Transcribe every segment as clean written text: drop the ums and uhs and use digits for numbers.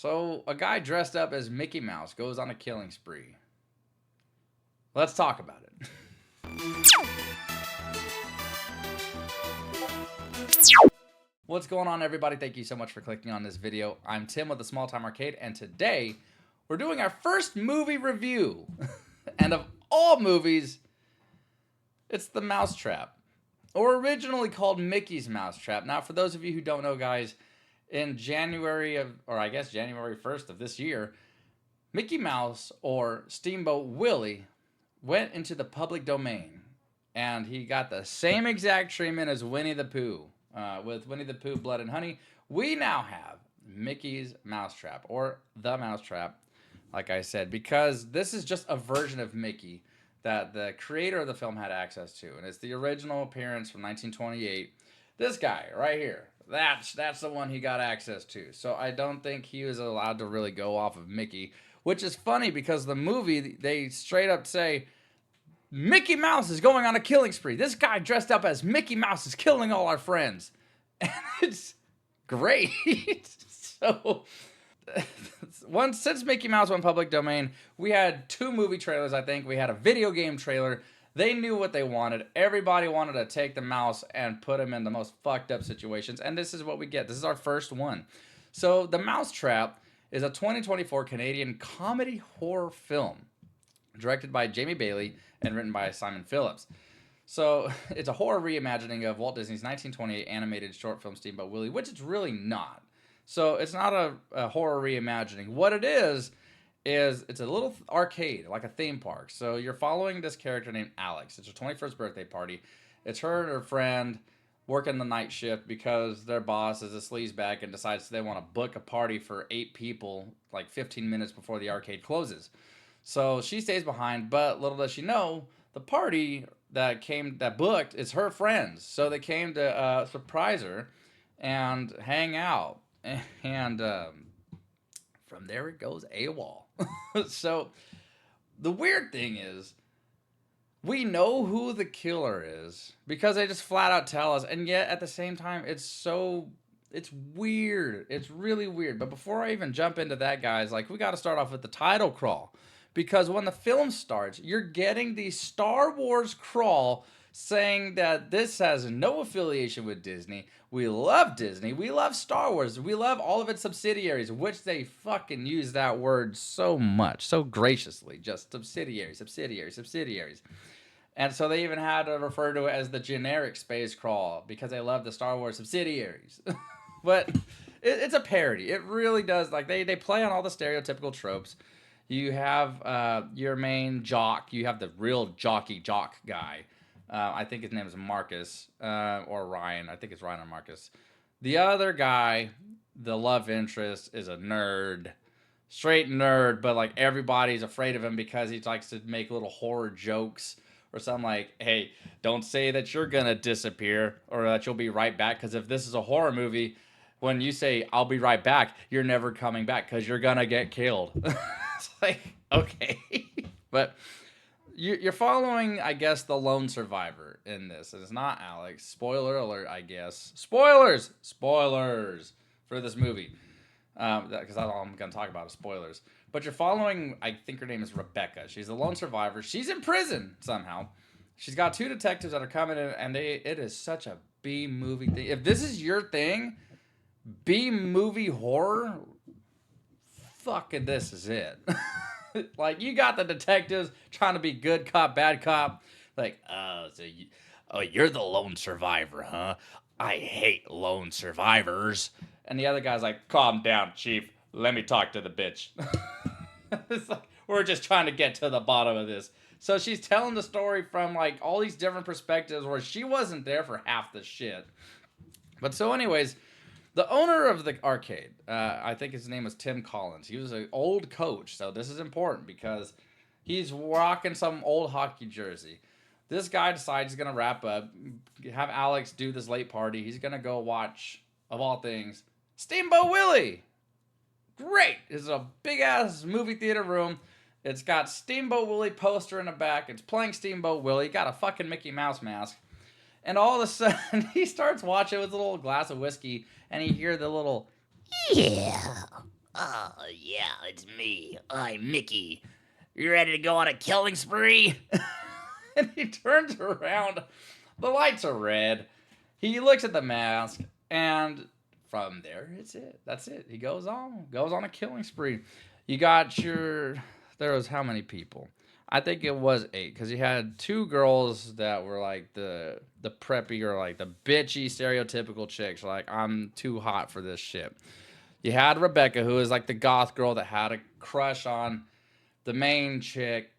So, a guy dressed up as Mickey Mouse goes on a killing spree. Let's talk about it. What's going on, everybody? Thank you so much for clicking on this video. I'm Tim with the Small Time Arcade, and today we're doing our first movie review. And of all movies, it's The Mousetrap, or originally called Mickey's Mousetrap. Now, for those of you who don't know, guys, in January 1st of this year, Mickey Mouse, or Steamboat Willie, went into the public domain, and he got the same exact treatment as Winnie the Pooh. With Winnie the Pooh, Blood and Honey, we now have Mickey's Mousetrap, or The Mousetrap, like I said, because this is just a version of Mickey that the creator of the film had access to, and it's the original appearance from 1928. This guy right here. That's the one he got access to. So I don't think he was allowed to really go off of Mickey, which is funny because the movie, they straight up say, Mickey Mouse is going on a killing spree. This guy dressed up as Mickey Mouse is killing all our friends. And it's great. So, since Mickey Mouse went public domain, we had 2 movie trailers, I think. We had a video game trailer. They knew what they wanted. Everybody wanted to take the mouse and put him in the most fucked up situations. And this is what we get. This is our first one. So, The Mousetrap is a 2024 Canadian comedy horror film directed by Jamie Bailey and written by Simon Phillips. So, it's a horror reimagining of Walt Disney's 1928 animated short film Steamboat Willie, which it's really not. So, it's not a horror reimagining. What it is it's a little arcade, like a theme park. So you're following this character named Alex. It's her 21st birthday party. It's her and her friend working the night shift because their boss is a sleazebag and decides they want to book a party for 8 people like 15 minutes before the arcade closes. So she stays behind, but little does she know, the party that booked is her friends. So they came to surprise her and hang out. And from there it goes AWOL. So the weird thing is, we know who the killer is because they just flat out tell us, and yet at the same time it's weird. It's really weird. But before I even jump into that, guys, like, we got to start off with the title crawl, because when the film starts, you're getting the Star Wars crawl saying that this has no affiliation with Disney. We love Disney. We love Star Wars. We love all of its subsidiaries, which they fucking use that word so much, so graciously. Just subsidiaries. And so they even had to refer to it as the generic space crawl because they love the Star Wars subsidiaries. But it's a parody. It really does. Like, they play on all the stereotypical tropes. You have your main jock. You have the real jock guy. I think his name is Marcus, or Ryan. I think it's Ryan or Marcus. The other guy, the love interest, is a nerd. Straight nerd, but like everybody's afraid of him because he likes to make little horror jokes or something like, hey, don't say that you're gonna disappear or that you'll be right back, because if this is a horror movie, when you say I'll be right back, you're never coming back because you're gonna get killed. It's like, okay. But you're following, I guess, the lone survivor in this. It's not Alex. Spoiler alert, I guess. Spoilers for this movie. Because all I'm going to talk about is spoilers. But you're following, I think her name is Rebecca. She's the lone survivor. She's in prison somehow. She's got 2 detectives that are coming in, and it is such a B-movie thing. If this is your thing, B-movie horror, fucking this is it. Like, you got the detectives trying to be good cop, bad cop. Like, you're the lone survivor, huh? I hate lone survivors. And the other guy's like, calm down, chief. Let me talk to the bitch. It's like, we're just trying to get to the bottom of this. So she's telling the story from, like, all these different perspectives where she wasn't there for half the shit. But so anyways, the owner of the arcade, I think his name was Tim Collins. He was an old coach, so this is important because he's rocking some old hockey jersey. This guy decides he's going to wrap up, have Alex do this late party. He's going to go watch, of all things, Steamboat Willie. Great. It's a big-ass movie theater room. It's got Steamboat Willie poster in the back. It's playing Steamboat Willie. Got a fucking Mickey Mouse mask. And all of a sudden, he starts watching with a little glass of whiskey, and you hear the little, yeah, Oh, yeah, it's me. I'm Mickey. You ready to go on a killing spree? And he turns around. The lights are red. He looks at the mask, and from there, it's it. That's it. He goes on a killing spree. You got your. There was how many people? I think it was 8 because you had 2 girls that were like the preppy or like the bitchy stereotypical chicks. Like, I'm too hot for this shit. You had Rebecca, who is like the goth girl that had a crush on the main chick.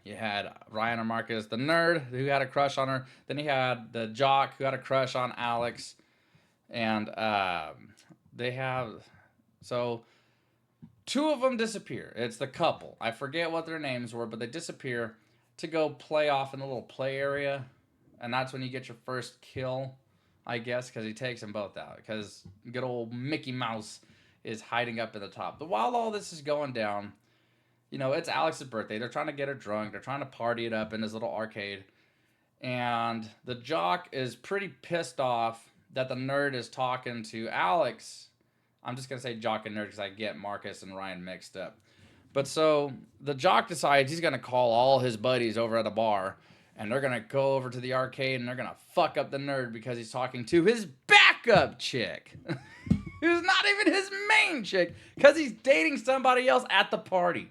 You had Ryan or Marcus, the nerd, who had a crush on her. Then you had the jock, who had a crush on Alex. And they have... So, 2 of them disappear. It's the couple. I forget what their names were, but they disappear to go play off in the little play area. And that's when you get your first kill, I guess, because he takes them both out. Because good old Mickey Mouse is hiding up in the top. But while all this is going down... You know, it's Alex's birthday. They're trying to get her drunk. They're trying to party it up in this little arcade. And the jock is pretty pissed off that the nerd is talking to Alex. I'm just going to say jock and nerd because I get Marcus and Ryan mixed up. But so the jock decides he's going to call all his buddies over at a bar. And they're going to go over to the arcade and they're going to fuck up the nerd because he's talking to his backup chick. Who's not even his main chick because he's dating somebody else at the party.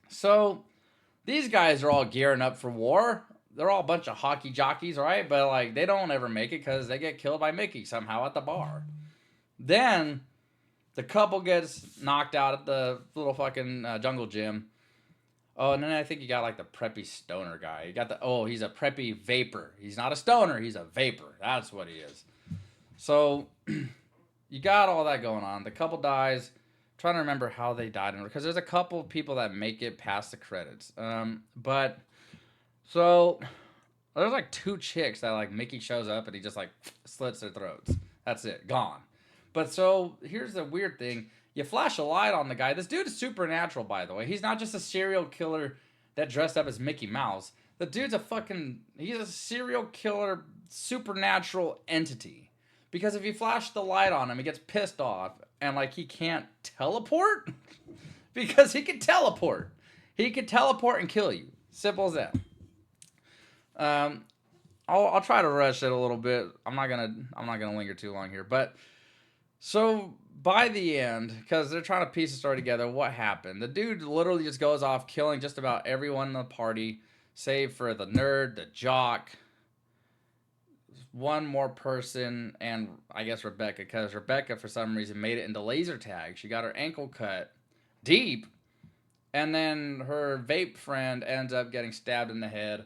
So, these guys are all gearing up for war. They're all a bunch of hockey jockeys, right? But, like, they don't ever make it because they get killed by Mickey somehow at the bar. Then, the couple gets knocked out at the little fucking jungle gym. Oh, and then I think you got, like, the preppy stoner guy. You got he's a preppy vapor. He's not a stoner, he's a vapor. That's what he is. So, you got all that going on. The couple dies. Trying to remember how they died because there's a couple of people that make it past the credits. But so there's like 2 chicks that like Mickey shows up and he just like slits their throats. That's it, gone. But so here's the weird thing: you flash a light on the guy. This dude is supernatural, by the way. He's not just a serial killer that dressed up as Mickey Mouse. The dude's he's a serial killer, supernatural entity. Because if you flash the light on him, he gets pissed off. And, like, he can't teleport? Because he can teleport. He can teleport and kill you. Simple as that. I'll try to rush it a little bit. I'm not gonna linger too long here. But, so, by the end, because they're trying to piece the story together, what happened? The dude literally just goes off killing just about everyone in the party, save for the nerd, the jock, one more person, and I guess Rebecca, because Rebecca for some reason made it into laser tag. She got her ankle cut deep, and then her vape friend ends up getting stabbed in the head.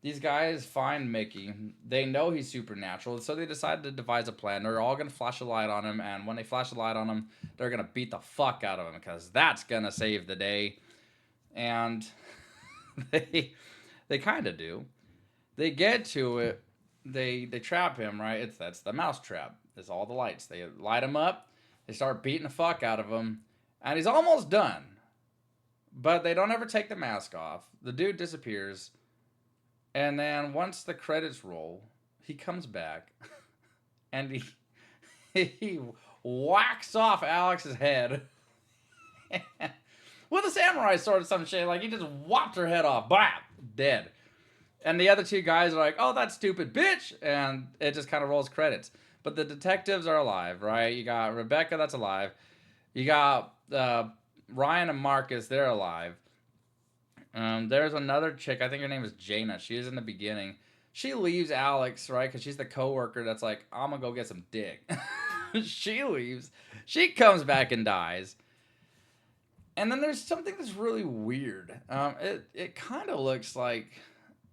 These guys find Mickey. They know he's supernatural, so they decided to devise a plan. They're all going to flash a light on him, and when they flash a light on him, they're going to beat the fuck out of him, because that's going to save the day. And they kind of do. They get to it. They trap him, right? That's the mouse trap. It's all the lights. They light him up. They start beating the fuck out of him. And he's almost done. But they don't ever take the mask off. The dude disappears. And then once the credits roll, he comes back. And he whacks off Alex's head. With a samurai sword or some shit. Like, he just whopped her head off. Bam! Dead. And the other 2 guys are like, oh, that stupid bitch. And it just kind of rolls credits. But the detectives are alive, right? You got Rebecca, that's alive. You got Ryan and Marcus, they're alive. There's another chick, I think her name is Jaina. She is in the beginning. She leaves Alex, right? Because she's the coworker that's like, I'm going to go get some dick. She leaves. She comes back and dies. And then there's something that's really weird. It kind of looks like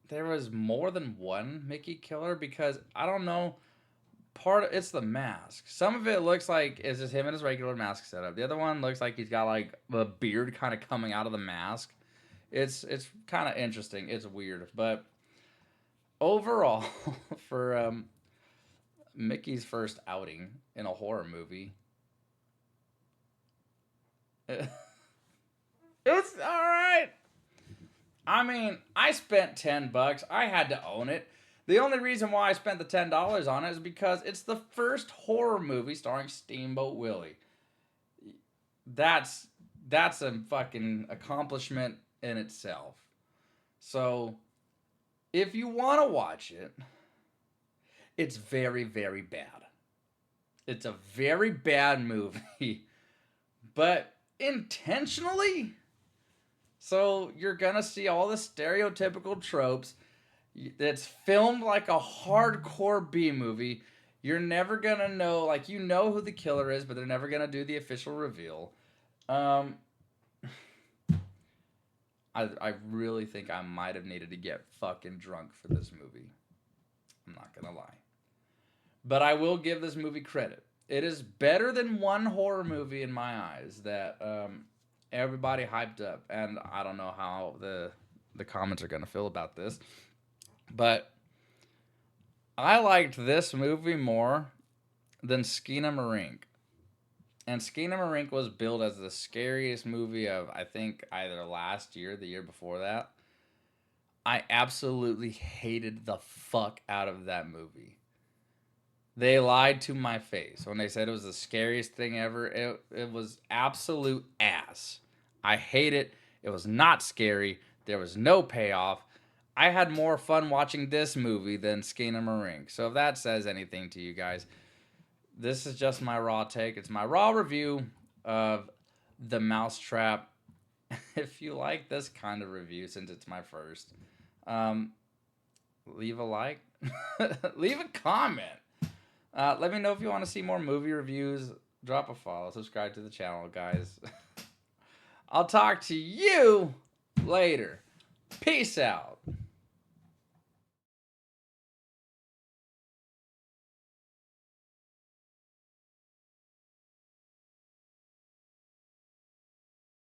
there was more than one Mickey killer because I don't know. It's the mask. Some of it looks like it's just him in his regular mask setup. The other one looks like he's got like the beard kind of coming out of the mask. It's kind of interesting. It's weird, but overall, for Mickey's first outing in a horror movie, it's all right. I mean, I spent $10. I had to own it. The only reason why I spent the $10 on it is because it's the first horror movie starring Steamboat Willie. that's a fucking accomplishment in itself. So if you want to watch it, it's very, very bad. It's a very bad movie, but intentionally. So you're gonna see all the stereotypical tropes. It's filmed like a hardcore B movie. You're never gonna know, like, you know who the killer is, but they're never gonna do the official reveal. Um, I really think I might have needed to get fucking drunk for this movie. I'm not gonna lie. But I will give this movie credit. It is better than one horror movie in my eyes that everybody hyped up. And I don't know how the comments are gonna feel about this. But I liked this movie more than Marink. And Marink was billed as the scariest movie of, I think, either last year or the year before that. I absolutely hated the fuck out of that movie. They lied to my face when they said it was the scariest thing ever. It was absolute ass. I hate it. It was not scary. There was no payoff. I had more fun watching this movie than Marink. So if that says anything to you guys, this is just my raw take. It's my raw review of The Mousetrap. If you like this kind of review, since it's my first, leave a like, leave a comment. Let me know if you want to see more movie reviews. Drop a follow, subscribe to the channel, guys. I'll talk to you later. Peace out.